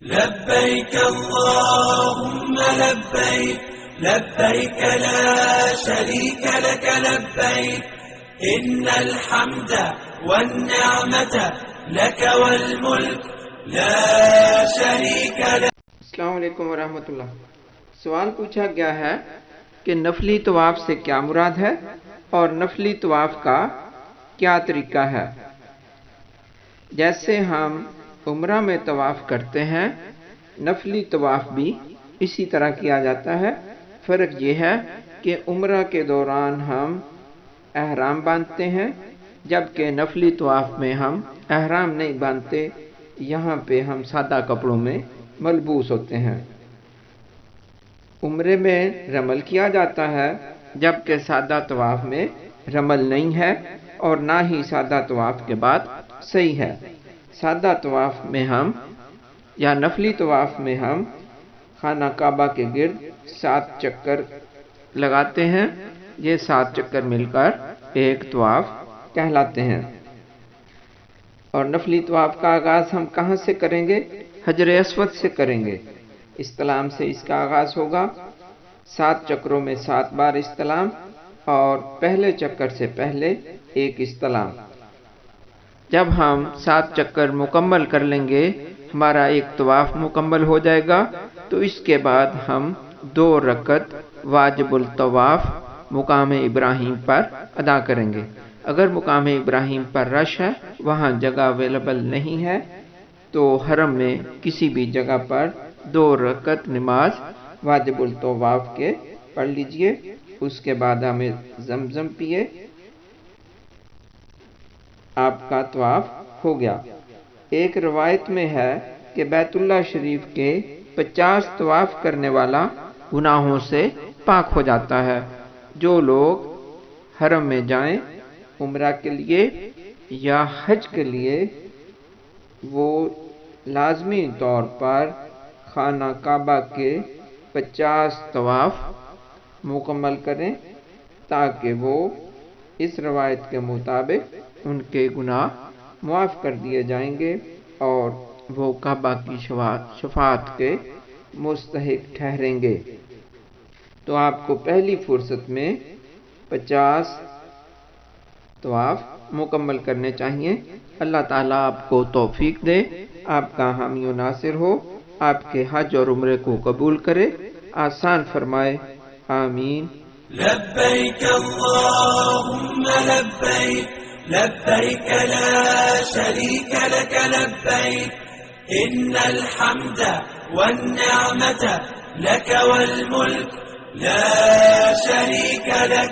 لبيك اللهم لبيك لبيك لا شريك لك لبيك إن الحمد والنعمة لك والملك لا شريك لك۔ السلام علیکم ورحمۃ اللہ۔ سوال پوچھا گیا ہے کہ نفلی طواف سے کیا مراد ہے اور نفلی طواف کا کیا طریقہ ہے۔ جیسے ہم عمرہ میں طواف کرتے ہیں، نفلی طواف بھی اسی طرح کیا جاتا ہے۔ فرق یہ ہے کہ عمرہ کے دوران ہم احرام باندھتے ہیں، جبکہ نفلی طواف میں ہم احرام نہیں باندھتے، یہاں پہ ہم سادہ کپڑوں میں ملبوس ہوتے ہیں۔ عمرے میں رمل کیا جاتا ہے، جبکہ سادہ طواف میں رمل نہیں ہے اور نہ ہی سادہ طواف کے بعد صحیح ہے۔ سادہ طواف میں ہم یا نفلی طواف میں ہم خانہ کعبہ کے گرد 7 چکر لگاتے ہیں، یہ 7 چکر مل کر ایک طواف کہلاتے ہیں۔ اور نفلی طواف کا آغاز ہم کہاں سے کریں گے؟ حجر اسود سے کریں گے۔ استلام سے اس کا آغاز ہوگا۔ 7 چکروں میں 7 بار استلام اور پہلے چکر سے پہلے ایک استلام۔ جب ہم 7 چکر مکمل کر لیں گے، ہمارا ایک طواف مکمل ہو جائے گا، تو اس کے بعد ہم 2 رکعت واجب الطواف مقام ابراہیم پر ادا کریں گے۔ اگر مقام ابراہیم پر رش ہے، وہاں جگہ اویلیبل نہیں ہے، تو حرم میں کسی بھی جگہ پر 2 رکعت نماز واجب الطواف کے پڑھ لیجئے۔ اس کے بعد ہمیں زمزم پیے، آپ کا طواف ہو گیا۔ ایک روایت میں ہے کہ بیت اللہ شریف کے 50 طواف کرنے والا گناہوں سے پاک ہو جاتا ہے۔ جو لوگ حرم میں جائیں عمرہ کے لیے یا حج کے لیے، وہ لازمی طور پر خانہ کعبہ کے 50 طواف مکمل کریں، تاکہ وہ اس روایت کے مطابق ان کے گناہ معاف کر دیے جائیں گے اور وہ کعبہ کی شفاعت کے مستحق ٹھہریں گے۔ تو آپ کو پہلی فرصت میں 50 طواف مکمل کرنے چاہیے۔ اللہ تعالیٰ آپ کو توفیق دے، آپ کا حامی و ناصر ہو، آپ کے حج اور عمرے کو قبول کرے، آسان فرمائے، آمین۔ لبيك اللهم لبيك لبيك لا شريك لك لبيك إن الحمد والنعمة لك والملك لا شريك لك۔